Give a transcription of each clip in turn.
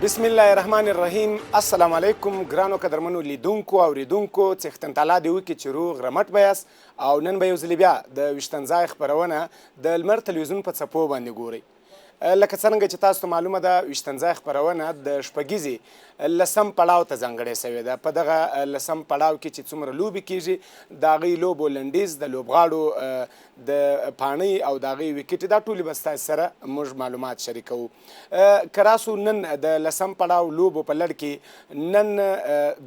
بسم الله الرحمن الرحیم. السلام علیکم ګرانو قدرمنو لیدونکو او ریدونکو څښتن تعالی دې وکړي چې روغ رمټ به یاست او نن به یو ځلې بیا د ویشتنځای خپرونه د لمر تلویزیون په څپو باندې ګورئ. لکه څرنګه چې تاسو ته معلومه ده ویشتنځای خپرونه د شپږیزې لسم پړاو ته ځانګړې سوې ده. په دغه لسم پړاو کې چې څومره لوبې کیږي د هغې لوبو لنډیز د لوبغاړو د پاڼۍ او د هغې ویکټې دا ټولې به ستاسو سره موږ معلومات شریکوو. که راسو نن د لسم پړاو لوبو په لړ کې نن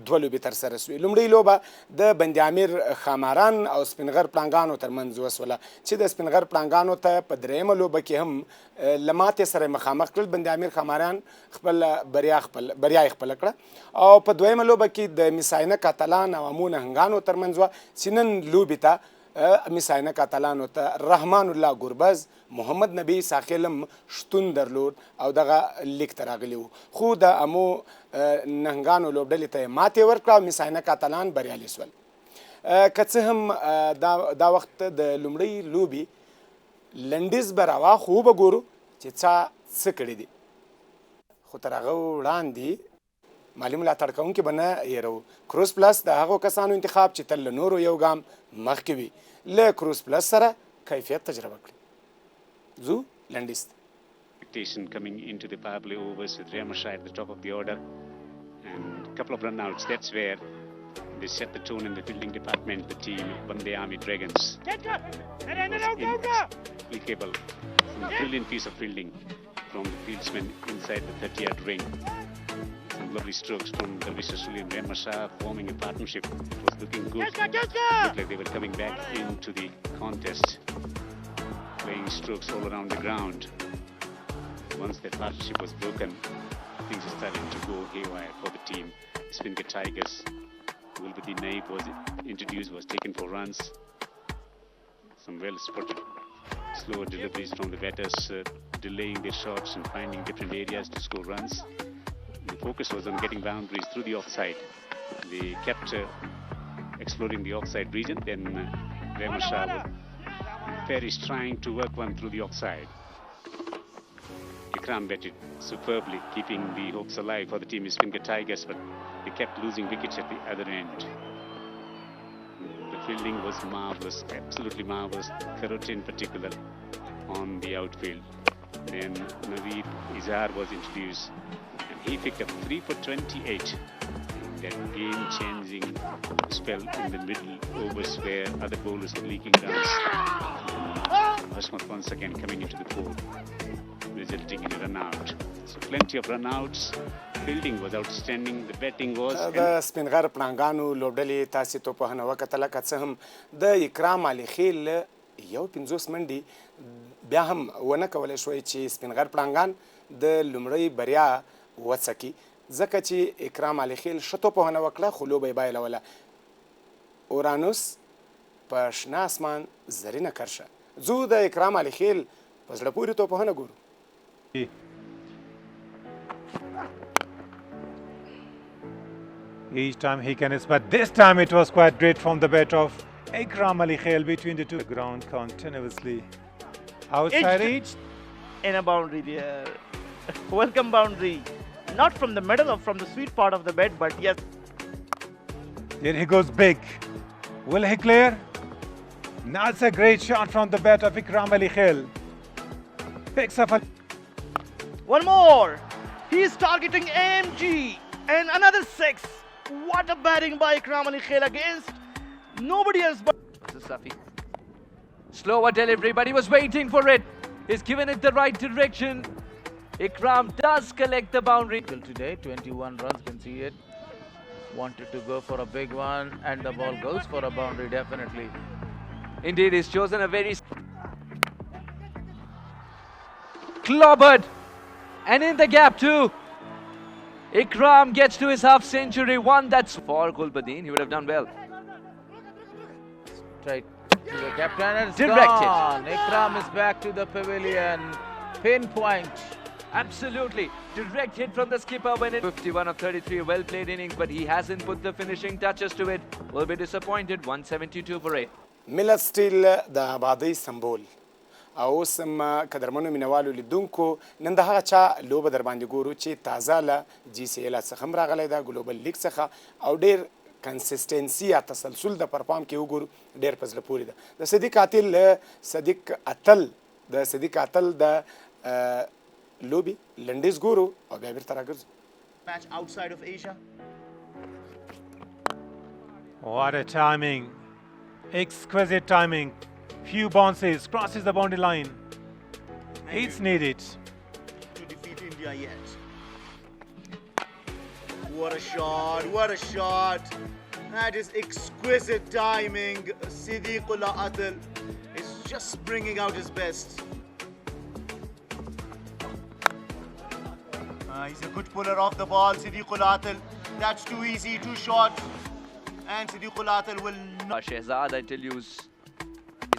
دوه لوبې ترسره سوې. لومړۍ لوبه د بند امیر خاماران او سپینغر پړانګانو ترمنځ وسوله چې د سپینغر پړانګانو ته په درېیمه لوبه کې هم له ماتې سره مخامخ کړل. بند امیر خاماران خپل بریا یې خپله کړه او په دویمه لوبه کې د میساینه کاتالان او امو نهنګانو ترمنځ وه چې نن لوبې ته میساینه کاتالانو ته رحمان الله ګربز محمد نبی ساخیل هم شتون درلود او دغه لیک ته راغلی و، خو د امو نهنګانو لوبډلې ته یې ماتې ورکړه او میساینه کاتالان بریالي سول. که څه هم دا وخت د لومړۍ لوبې لنډیز به راواخلو وبه ګورو چې څه کړي دي، خو تر هغه وړاندې مالي ملاتړ کوونکي به نه هېروو. کروز پلس د هغو کسانو انتخاب چې تل له نورو یو ګام مخکې وي. له کروز پلس سره کیفیت تجربه کړي. ځو لنډیز ته. Expectation coming into the power play overs with Ramasha at the top of the order and a couple of run-outs. That's where they set the tone in the fielding department. The team Band-e-Amir Dragons inexplicable, a brilliant piece of fielding from the fieldsman inside the 30-yard ring. Some lovely strokes from Mr. Sulian Ramasha forming a partnership. It was looking good. Looked like they were coming back into the contest, playing strokes all around the ground. Once that partnership was broken, things are starting to go haywire for the team. Spinghar Tigers, Gulbadi Naik was introduced, was taken for runs. Some well-spotted slower deliveries from the batters, delaying their shots and finding different areas to score runs. The focus was on getting boundaries through the offside. They kept exploring the offside region. Then Ramasha Ferris trying to work one through the offside. Ikram batted superbly, keeping the hopes alive for the team Spinghar Tigers, but they kept losing wickets at the other end. The fielding was marvellous, absolutely marvellous. Karate in particular on the outfield. Then Naveed Izhar was introduced and he picked up 3 for 28. That game-changing spell in the middle overs where other bowlers were leaking runs. Hashmat once again coming into the fold, resulting in a run-out. So plenty of run-outs. Fielding was outstanding. The batting was... د سپینغر پړانګانو لوبډلې تاسې توپوهنه وکتله. که څه هم د اکرام علیخیل یو 50 منډې بیا هم ونه کولی شوی چې سپینغر پړانګان د لومړۍ بریا وڅکي، ځکه چې اکرام علیخیل ښه توپوهنه وکړه خو لوبه یې بایلوله. اورانوس په شنه اسمان زرینه کرشه. ځو د اکرام علیخیل په زړه پورې توپوهنه ګورو. Each time he can but this time it was quite great from the bat of Ikram Alikhil between the two. Ground continuously. Outside each. In a boundary there. Welcome boundary. Not from the middle or from the sweet part of the bed, but yes. Here he goes big. Will he clear? That's a great shot from the bat of Ikram Alikhil. Picks up a... One more. He's targeting AMG. And another 6. What a batting by Ikram Alikhil against nobody else but... Safi. Slower delivery, but he was waiting for it. He's given it the right direction. Ikram does collect the boundary. Today, 21 runs, can see it. Wanted to go for a big one, and the ball goes for a boundary, definitely. Indeed, he's chosen a very... Clobbered. And in the gap too. Ikram gets to his half century, one that's for Gulbadin. He would have done well. Straight to the captain and it's Directed. gone. Ikram is back to the pavilion. Pinpoint. Absolutely. Direct hit from the skipper when it 51 of 33, well played innings, but he hasn't put the finishing touches to it. Will be disappointed. 172 for 8. ملت سټیل د آبادۍ سمبول او اوس هم قدرمنو مینوالو لیدونکو نن د هغه چا لوبه در باندې ګورو چې تازه له جی سی ایل څخه هم راغلی ده ګلوبل لیګ څخه او ډېر کنسسټنسي یا تسلسل د پرفارم کې وګورو ډېر په زړه پورې ده د صدیق اتل د لوبي لنډیز ګورو او بیا بیرته راګرځو Match outside of Asia. What a timing. Exquisite timing. Few bounces, crosses the boundary line. It's needed. To defeat India yet. What a shot, what a shot. That is exquisite timing. Siddiqullah Atal is just bringing out his best. He's a good puller off the ball, Siddiqullah Atal. That's too easy, too short. And Siddiqullah Atal will not. Shehzad, I tell you, is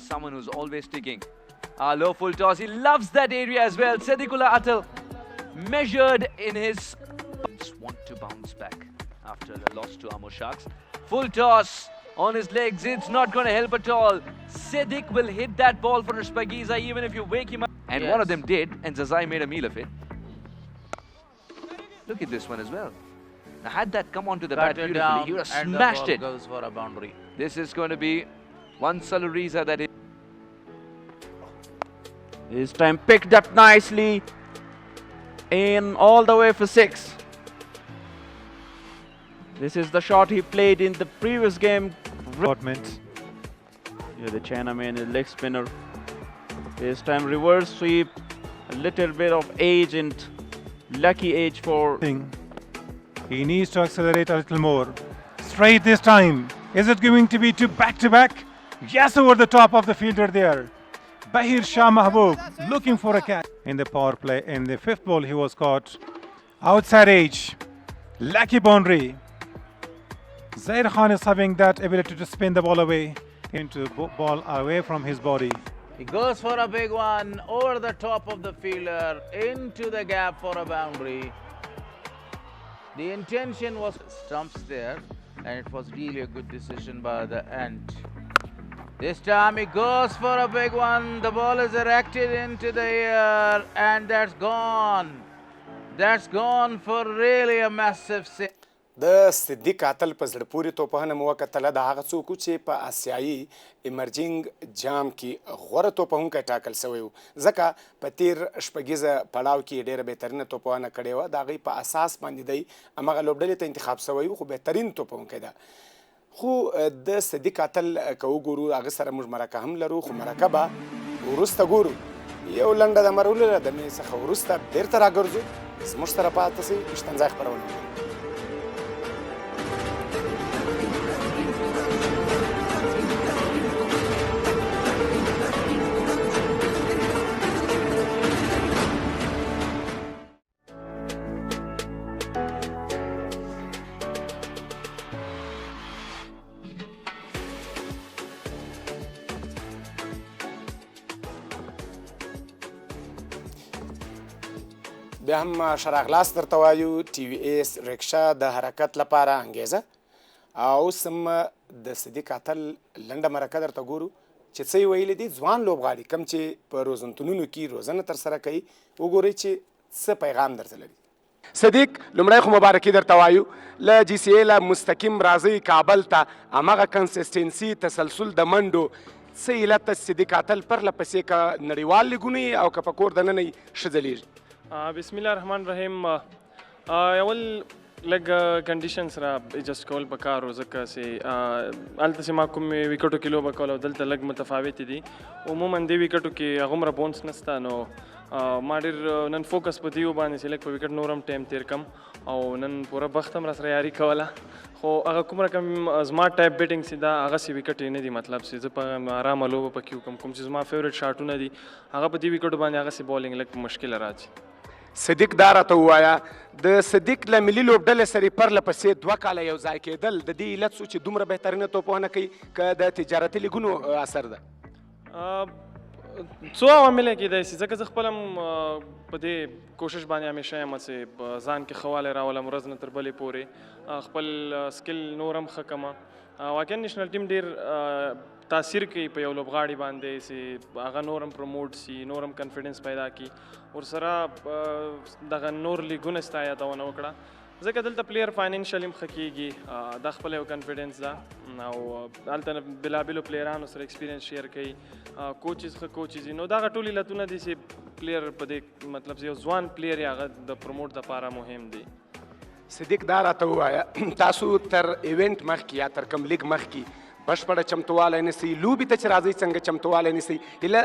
someone who's always sticking. Low full toss. He loves that area as well. Siddiqullah Atal measured in his. Want to bounce back after a loss to Amo Sharks. Full toss on his legs. It's not going to help at all. Siddiq will hit that ball for a Spinghar even if you wake him up. And one of them did, and Zazai made a meal of it. Look at this one as well. Now, had that come onto the bat beautifully, he would have smashed it. Goes for a boundary. This is going to be one Salariza that is. This time picked up nicely in all the way for 6. This is the shot he played in the previous game. Department. Yeah, the Chinaman is leg spinner. This time reverse sweep. A little bit of age and lucky age for. He needs to accelerate a little more. Straight this time. Is it going to be two back-to-back? Yes, over the top of the fielder there. Bahir Shah Mahbub looking for a catch. In the power play, in the fifth ball, he was caught. Outside edge. Lucky boundary. Zaid Khan is having that ability to spin the ball away into the ball away from his body. He goes for a big one over the top of the fielder into the gap for a boundary. The intention was stumps there, and it was really a good decision by the end. This time he goes for a big one. The ball is erected into the air, and that's gone. That's gone for really a massive six. د صدیق اتل په زړه پورې توپونه مو وکتله د هغه څوک چې په آسیایي ایمرجینګ جام کې غوره توپونکی ټاکل سوی و ځکه په تیر شپږیزه پړاو کې ډېره بهترینه توپونه کړې وه د هغې په اساس باندې دی همغه لوبډلې ته انتخاب سوی و خو بهترین توپونکی ده خو د صدیق اتل که وګورو هغه سره موږ مرکه هم لرو خو مرکه به وروسته ګورو یو لنډه د مرولله د مې څخه وروسته بېرته راګرځو زموږ سره پاتې سئ ویشتنځای خپرونه بیا هم شراغلاس درته وایو ټي وي ایس رکشه د حرکت لپاره انګیزه او اوس هم د صدیق اتل لنډه مرکه درته ګورو چې څه یې ویلي دي ځوان لوبغاړي کوم چې په روزنتونونو کې روزنه ترسره کوي وګورئ چې څه پیغام درته لري صدیق لومړی خو مبارکي درته وایو له جی سی ایله مستقیم راځئ کابل ته همغه کنسسټنسي تسلسل د منډو څه علت ته صدیق اتل پرله پسې که نړیوال لیګونه یي او که په کور دننه یي ښه ځلیږي بسم الله الرحمن الرحیم اول لږ کنډیشنز را ایجسټ کول پکار و ځکه چې هلته چې ما کوم ویکټو کې لوبه کوله او دلته لږ متفاوتې دي عموما دې ویکټو کې هغومره بونس نشته نو ما ډېر نن فوکس په دې وباندې چې لږ په ویکټ نور هم ټایم تېر کړم او نن پوره بخت هم راسره یاري کوله خو هغه کوم رقم زما ټایپ بیټینګ چې دا هغسې ویکټ یې نه دي مطلب چې زه په ارامه لوبه پکې وکړم کوم چې زما فیورټ شاټونه دي هغه په دې ویکټو باندې هغسې بالینګ لږ مشکله راځي صدیق دا راته ووایه د صدیق له ملي لوبډلې سره پرله پسې 2 کاله یو ځای کېدل د دې علت څو چې دومره بهترینه توپونه کوي که د تجارتي لیګونو اثر ده څو عوامل کېدای شي ځکه زه خپل هم په دې کوشش باندې همیشه یم چې ځان کې ښه والی راولم ورځ نه تر بلې پورې خپل سکل نور هم ښه کړم واقعا نېشنل ټیم ډېر تاثیر کوي په یو لوبغاړي باندې چې هغه نور هم پروموټ سي نور هم کنفیډنس پیدا کړي ورسره دغه نور لیګونه ستا یادونه وکړه ځکه دلته پلیر فاینانشل هم ښه کېږي د خپل یو کنفیډنس ده او هلته بېلابېلو پلیرانو سره ایکسپیرینس شیر کوي کوچز ښه کوچز نو دغه ټول علتونه دي چې پلیر په دې مطلب یو ځوان پلیر یې هغه د پروموټ دپاره مهم دی صدیق دا راته ووایه تاسو تر ایونټ مخکې یا تر کوم لیګ مخکې بشپړه چمتوالی نیسئ لوبې ته چې راځئ څنګه چمتوالی نیسئ هیله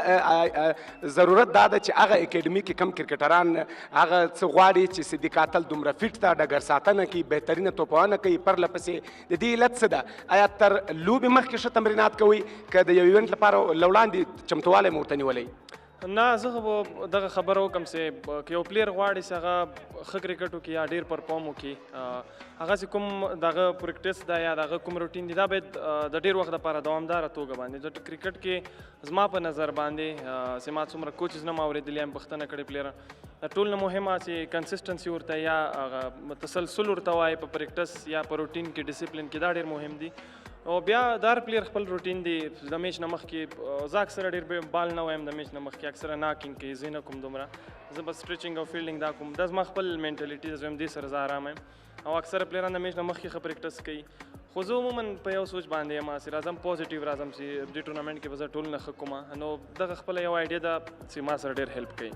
ضرورت دا ده چې هغه اکیډمي کې کم کرکټران هغه څه غواړي چې صدیق اتل دومره فټ ده ډګر ساتنه کوي بهترینه توپونه کوي پرله پسې د دې علت څه ده آیا تر لوبې مخکې ښه تمرینات کوئ که د یو ایونټ لپاره له وړاندې چمتوالی مو ورته نیولی نه زه خو دغه خبره وکړم چې که یو پلیر غواړي چې هغه ښه کرکټ وکړي یا ډېر پرفارم وکړي هغه چې کوم دغه پریکټس ده یا دغه کوم روټین دی دا باید د ډېر وخت دپاره دوامداره توګه باندې د کرکټ کې زما په نظر باندې چې ما څومره کوچز نه ما اورېدلي یم پوښتنه کړې پلیره د ټول نه مهمه چې کنسسټنسي ورته یا هغه تسلسل ورته وایي په پریکټس یا په روټین کې ډسپلین کې دا ډېر مهم دي او بیا دار پلیر خپل روټین دی د میچ نه مخکې زه اکثره ډېر بال نه وایم د میچ نه مخکې اکثره ناکینګ کوي زه نه کوم دومره زه بس سټریچنګ او فیلډینګ دا کوم دا زما خپل مینټلیټي زه وایم دې سره زه ارام یم او اکثره پلیران د میچ نه مخکې ښه پریکټس کوي خو زه عموما په یو سوچ باندې یم چې راځم پوزیټیو راځم چې دې ټورنامنټ کې به زه ټول نه ښه کومه نو دغه خپله یو آیډیا ده چې ما سره ډېر هیلپ کوي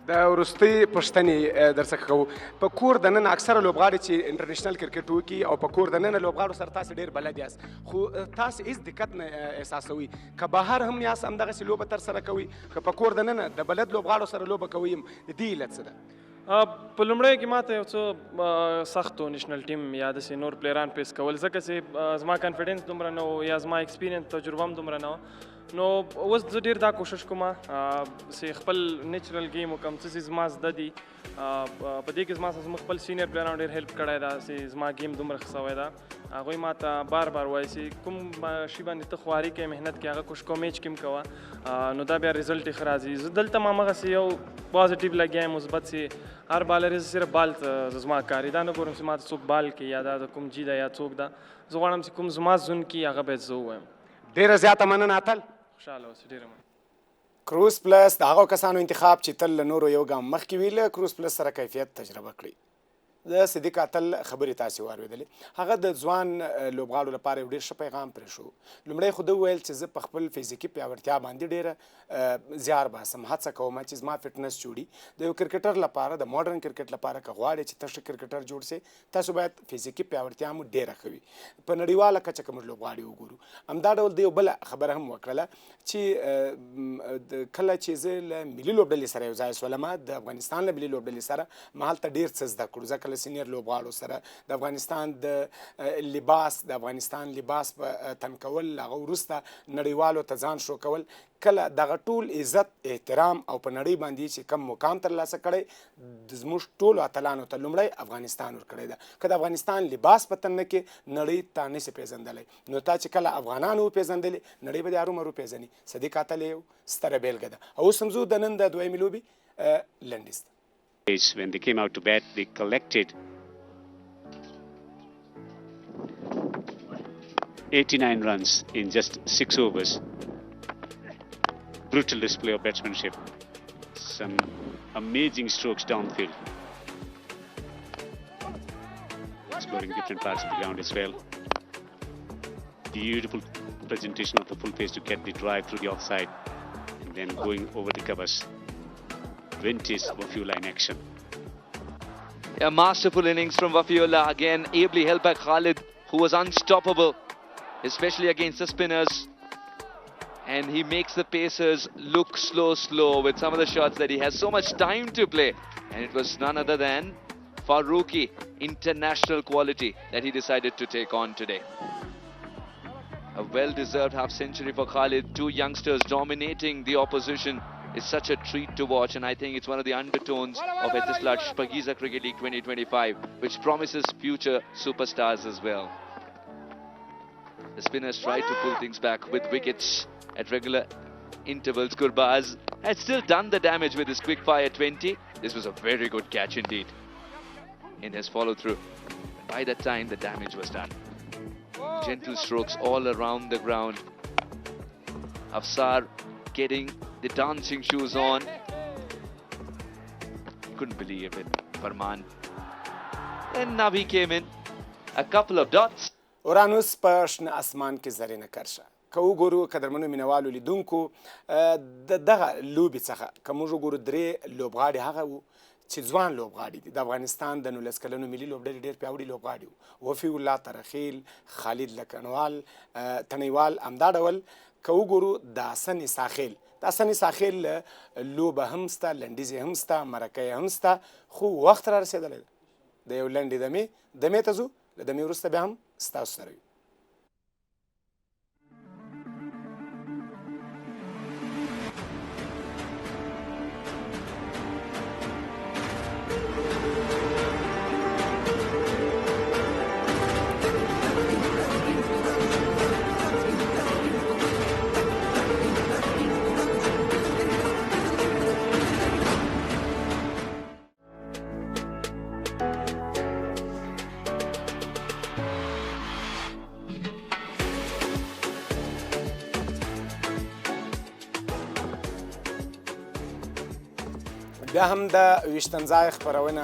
د وروستۍ پوښتنې درڅخه کوو په کور دننه اکثره لوبغاړي چې انټرنیشنل کرکټ وکړي او په کور دننه لوبغاړو سره تاسو ډېر بلد یاست خو تاسو هېڅ دقت نه احساسوي که بهر هم یاست همدغسې لوبه ترسره کوئ که په کور دننه د بلد لوبغاړو سره لوبه کوئ هم د دې علت څه ده په لومړیو کې ماته یو څه سختو نېشنل ټیم یا داسې نور پلیران پیس کول ځکه چې زما کنفیډنس دومره نه و یا زما ایکسپیرینس تجربه هم دومره نه وه نو اوس زه ډېر دا کوشش کوم چې خپل نیچرل گیم وکړم څه چې زما زده دي په دې کې زما سره زموږ خپل سینیر پلیرانو ډېر هیلپ کړی ده چې زما گیم دومره ښه سوی ده هغوی ما ته بار بار وایي چې کوم شي باندې ته خواري کوې محنت کوې هغه کوشش کوه میچ کې هم کوه نو دا بیا ریزلټ یې ښه راځي زه دلته ما همغسې یو پازیټیو لګیا یم مثبت چې هر بالر یې صرف بال ته زما کاري دا نه ګورم چې ما ته څوک بال کوي یا دا د کوم جي ده یا څوک ده زه غواړم چې کوم زما زون کې هغه باید زه ووایم ډېره زیاته مننه اتل خوشحاله اوسئ ډېره مننه کروز پلس د هغو کسانو انتخاب چې تل له نورو یو ګام مخکې وي له کروز پلس سره کیفیت تجربه کړي د صدیق اتل خبرې تاسې واورېدلې هغه د ځوان لوبغاړو لپاره یو ډېر ښه پیغام پرې شو لومړی خو ده وویل چې زه په خپل فزیکي پیاوړتیا باندې ډېره زیار باسم هڅه کوم چې زما فټنس جوړي د یو کرکټر لپاره د موډرن کرکټ لپاره که غواړئ چې ته ښه کرکټر جوړ سئ تاسو باید فزیکي پیاوړتیا مو ډېره ښه وي په نړیواله کچه که موږ لوبغاړي وګورو همدا ډول د یو بله خبره هم وکړله چې کله چې زه له ملي لوبډلې سره یو ځای شولم د افغانستان له ملي لوبډلې سره ما هلته ډېر څه زده کړو ځکه له سینیر لوبغاړو سره د افغانستان د افغانستان لباس په تن کول هغه وروسته نړیوالو ته ځان شو کول کله دغه ټول عزت احترام او په نړۍ باندې چې کم مقام ترلاسه کړی زموږ ټولو اتلانو ته لومړی افغانستان ورکړی ده که د افغانستان لباس په تن نه کې نړۍ تا نشي پیژندلی نو تا چې کله افغانان وپیژندلې نړۍ به دې هرومرو پیژني صدیق اتل یو ستره بیلګه ده او اوس هم ځو د نن د دویمې لوبې لنډیز ته When they came out to bat, they collected 89 runs in just 6 overs. Brutal display of batsmanship. Some amazing strokes downfield. Exploring different parts of the ground as well. Beautiful presentation of the full pace to get the drive through the offside and then going over the covers. Vintage Wafiola in action. A masterful innings from Wafiola, again ably held by Khalid, who was unstoppable, especially against the spinners. And he makes the pacers look slow with some of the shots that he has so much time to play. And it was none other than Farooqi, international quality, that he decided to take on today. A well-deserved half-century for Khalid. Two youngsters dominating the opposition. It's such a treat to watch, and I think it's one of the undertones of Etisalat Spinghar Cricket League 2025, which promises future superstars as well. The spinners tried to pull things back with wickets at regular intervals. Gurbaz had still done the damage with his quick fire 20. This was a very good catch indeed in his follow-through. By that time, the damage was done. Gentle strokes all around the ground. Afsar getting the dancing shoes on. Couldn't believe it. Farman. And Nabi came in. A couple of dots. اورانوس په شنه اسمان کې زرینه کرشه که وګورو قدرمنو مینوالو لیدونکو د دغه لوبې څخه که موږ وګورو درې لوبغاړي هغه وو چې ځوان لوبغاړي دي د افغانستان د 19 کلنو ملي لوبډلې ډېر پیاوړي لوبغاړي وو وفي الله ترخیل خالد لکنوال تنیوال همدا ډول که وګورو د حسن ساخیل د حسن ساخیل لوبه هم سته لنډیزې هم سته مرکې هم سته خو وخت را رسېدلی د یو لنډې دمې ته ځو له دمې وروسته بیا هم ستاسو سره وي بیا هم د ویشتنځای خپرونه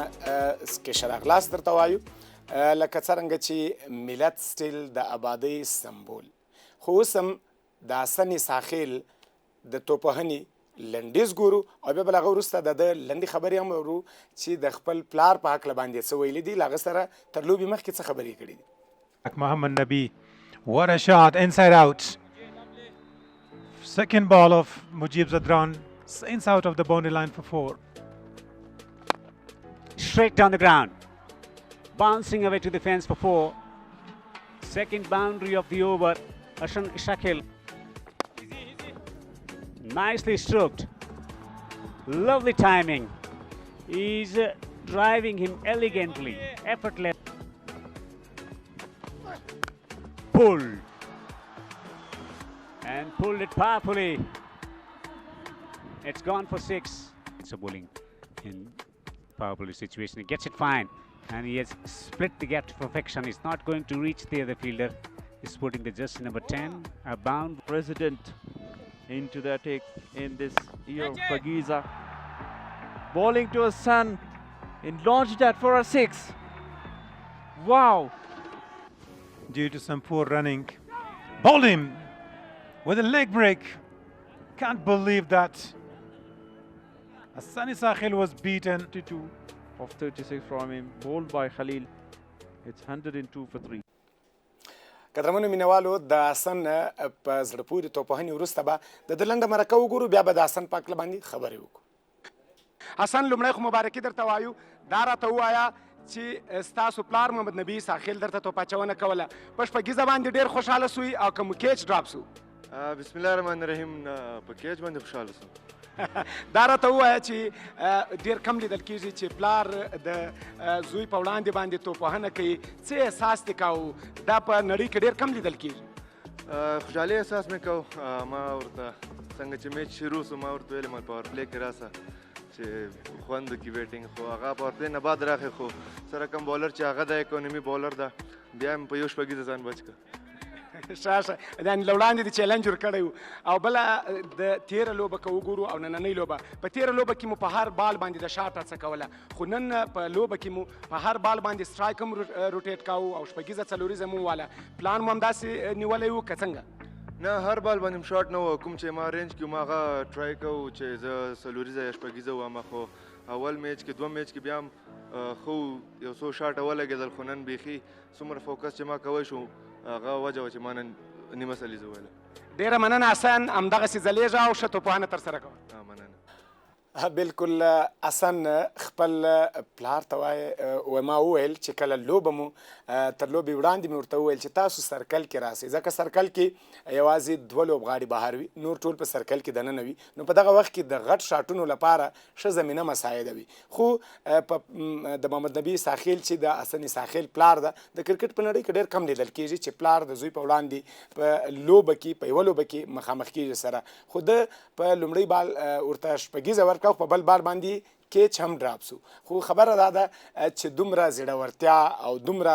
کې ښه راغلاست درته وایو لکه څرنګه چې ملت سټیل د آبادۍ سمبول خو اوس هم د حسن ساخیل د توپوهنې لنډیز ګورو او بیا بل هغه وروسته د ده لنډې خبرې هم اورو چې د خپل پلار په هکله باندې څه ویلي دي له هغه سره تر لوبې مخکې څه خبرې کړي دي Muhammad Nabi, what a shot, inside out. Second ball of Mujib Zadran, saints out of the boundary line for 4. Straight down the ground, bouncing away to the fence for 4. Second boundary of the over, Amo Sharks. Nicely stroked, lovely timing. He's driving him elegantly, effortless. Pulled and pulled it powerfully. It's gone for 6. It's a bowling in powerful situation. He gets it fine and he has split the gap to perfection. He's not going to reach the other fielder. He's putting the jersey number 10 a bound. President into the attack in this year. Fagiza bowling to his son and launched that for a 6. Wow. Due to some poor running. Bowled him with a leg break. Can't believe that. Hasan Sakhil was beaten. 22 of 36 from him. Bowled by Khalil. It's 102 for 3. قدرمنو مینوالو د حسن په زړه پورې توپوهنې وروسته به د ده لنډه مرکه وګورو بیا به د حسن په هکله باندې خبرې وکړو حسن لومړی خو مبارکي درته وایو دا راته ووایه چې ستاسو پلار محمد نبي ساخیل درته توپ اچونه کوله په شپږیزه باندې ډېر خوشحاله سوی او که مو کیچ ډراپ سو بسم الله الرحمن الرحیم په کیچ باندې خوشحاله سوم دا راته ووایه چې ډېر کم لیدل کېږي چې پلار د زوی په وړاندې باندې توپوهنه کوي څه احساس دې کاوه دا په نړۍ کې ډېر کم لیدل کېږي خوشحالي احساس مې کو ما ورته څنګه چې میچ شروع سو ما ورته ویلې ما پاور پلی کې راسه چې خوند وکړي بیټینګ خو هغه پاور پلی نه بعد راغی خو سره کم بولر چې هغه د اکونومي بولر ده بیا مې په یو شپږیزه ځان بچ کړ ښه یعنې له وړاندې د چیلنج ورکړی و او بله د تېره لوبه که وګورو او نننۍ لوبه په تېره لوبه کې مو په هر بال باندې د شاټ هڅه کوله خو نن په لوبه کې مو په هر بال باندې سټرایک هم روټیټ کاوه او شپږیزه څلوریزه مو واله پلان مو همداسې نیولی و که څنګه نه هر بال باندې شاټ نه و کوم چې ما رینج کې ما هغه ټرای کوو چې زه څلوریزه یا شپږیزه وم خو اول میچ کې دوه میچ کې بیا هم خو یو څو شاټه ولګېدل خو نن بیخي څومره فوکس چې ما کوی شو هغه وجه وه چې ما نن نیمه سلیزه ویله ډېره مننه حسن همدغسې ځلېږه او ښه توپوهنه ترسره کوه مننه بالکل حسن خپل پلار ته وایي ما وویل چې کله لوبه مو تر لوبې وړاندې مې ورته وویل چې تاسو سرکل کې راسئ ځکه سرکل کې یوازې دوه لوبغاړي بهر وي نور ټول په سرکل کې دننه وي نو په دغه وخت کې د غټ شاټونو لپاره ښه زمینه مساعده وي خو د محمد نبي ساخیل چې د حسن ساخیل پلار ده د کرکټ په نړۍ کې ډېر کم لیدل کېږي چې پلار د زوی په وړاندې په لوبه کې په یوه لوبه کې مخامخ کېږي سره خو ده په لومړی بال ورته شپږیزه ورکړه ورکاو په بل بال باندې کیچ هم ډراپ سو خو خبره دا ده چې دومره زړورتیا او دومره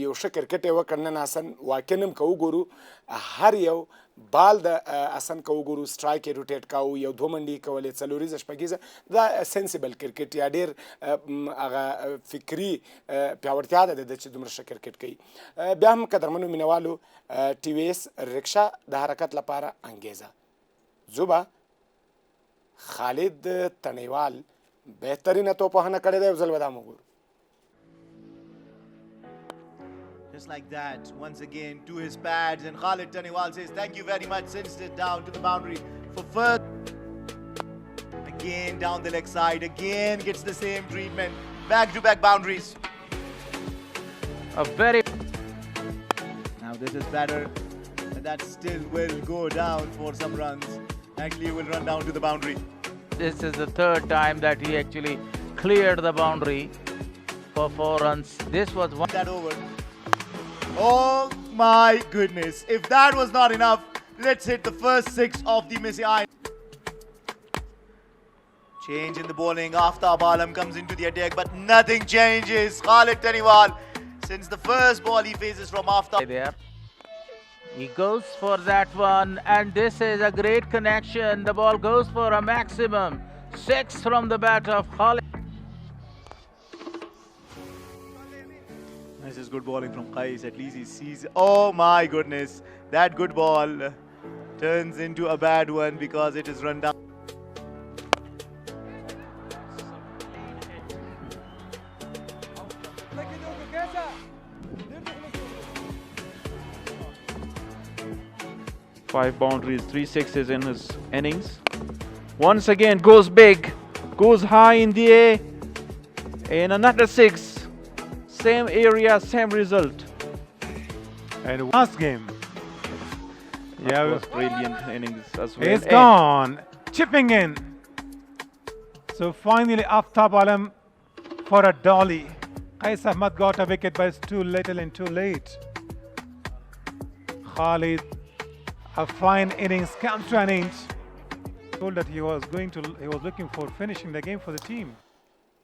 یو ښه کرکټ یې وکړ نن حسن واقعا هم که وګورو هر یو بال د حسن که وګورو سټرایک یې روټیټ کاوه یو دوه منډې یې کولې څلوریزه شپږیزه دا سینسیبل کرکټ یا ډېر هغه فکري پیاوړتیا ده د چې دومره ښه کرکټ کوي بیا هم قدرمنو مینوالو ټي وي ایس رکشا د حرکت لپاره انګیزه زوبه خالد تڼیوال بهترینه توپوهنه کړې ده یو ځل به دا وګورو Just like that, once again to his pads, and Khalid Taniwal says thank you very much, sends it down to the boundary for further. Again down the leg side, again gets the same treatment. Back-to-back boundaries. A very... Now this is better, and that still will go down for some runs. Actually, he will run down to the boundary. This is the third time that he actually cleared the boundary for 4 runs. This was one... That over. Oh my goodness. If that was not enough, let's hit the first 6 of the Missy Eye. Change in the bowling. Aftab Alam comes into the attack, but nothing changes. Khalid Taniwal, since the first ball he faces from Aftab. There. He goes for that one, and this is a great connection. The ball goes for a maximum 6 from the bat of Khalid. This is good bowling from Qais. At least he sees. Oh my goodness. That good ball turns into a bad one because it is run down. Five boundaries, 3 sixes in his innings. Once again goes big, goes high in the air, and another 6. Same area, same result. And last game. Yeah, it was brilliant innings as well. It's gone. Chipping in. So finally, Aftab Alam for a dolly. Qais Ahmad got a wicket, but it's too little and too late. Khalid, a fine innings, comes to an end. Told that he was looking for finishing the game for the team.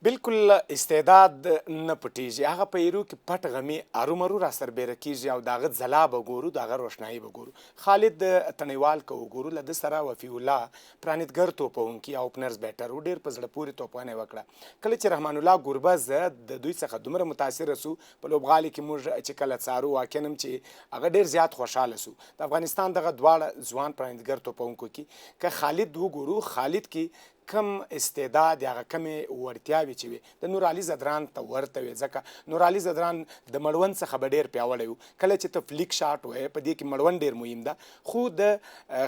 بالکل استعداد نه پټیږي هغه په ایرو کې پټ غمي ارومرو را سربیره کیږي او داغه ځلا به ګورو داغه روشنایي به ګورو خالد تڼیوال که وګورو له ده سره وفي الله پرانیتګر توپونکي او اوپنرز بیټر و ډېر په زړه پورې توپونه یې وکړه کله چې رحمان الله ګوربز د دوی څخه دومره متاثره سو په لوبغالي کې موږ چې کله څارو واقعا هم چې هغه ډېر زیات خوشحاله سو د افغانستان دغه دواړه ځوان پرانیتګر توپونکو کې که خالد وګورو خالد کې کم استعداد یا کمې وړتیاوې چې وي د نور علي زدران ته ورته وي ځکه نور علي زدران د مړوند څخه به ډېر پیاوړی و کله چې ته فلیک شاټ وایې په دې کې مړوند ډېر مهم ده خو د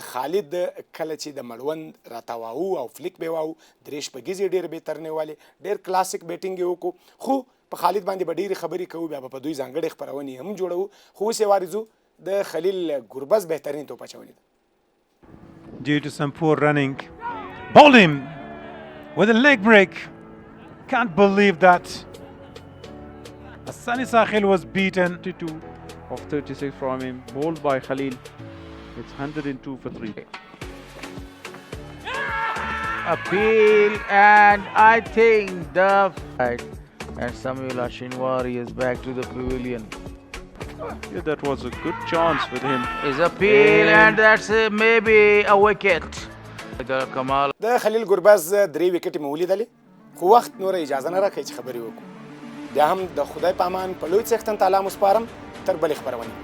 خالد کله چې د مړوند راتاواو او فلیک به واو درې شپږیزې ډېر بهتر نیولې ډېر کلاسیک بیټینګ یې وکړو خو په خالد باندې به ډېرې خبرې کوو بیا به په دوی ځانګړې خپرونې هم جوړوو خو اوس یې وارځو د خلیل ګوربز بهترین توپ اچونې ده. Due to some poor running, bowled him with a leg break. Can't believe that. Sunny Sahil was beaten. 22 of 36 from him, bowled by Khalil. It's 102 for 3. Appeal, and I think the fight, and Samuel Ashinwari is back to the pavilion. Yeah, that was a good chance with him. His appeal, and that's maybe a wicket. د خلیل ګوربز 3 وکټې مې ولیدلې خو وخت نوره اجازه نه راکوي چې خبرې وکړو بیا هم د خدای په امان په لوی څښتن تعالی مو سپارم تر بلې خپرونې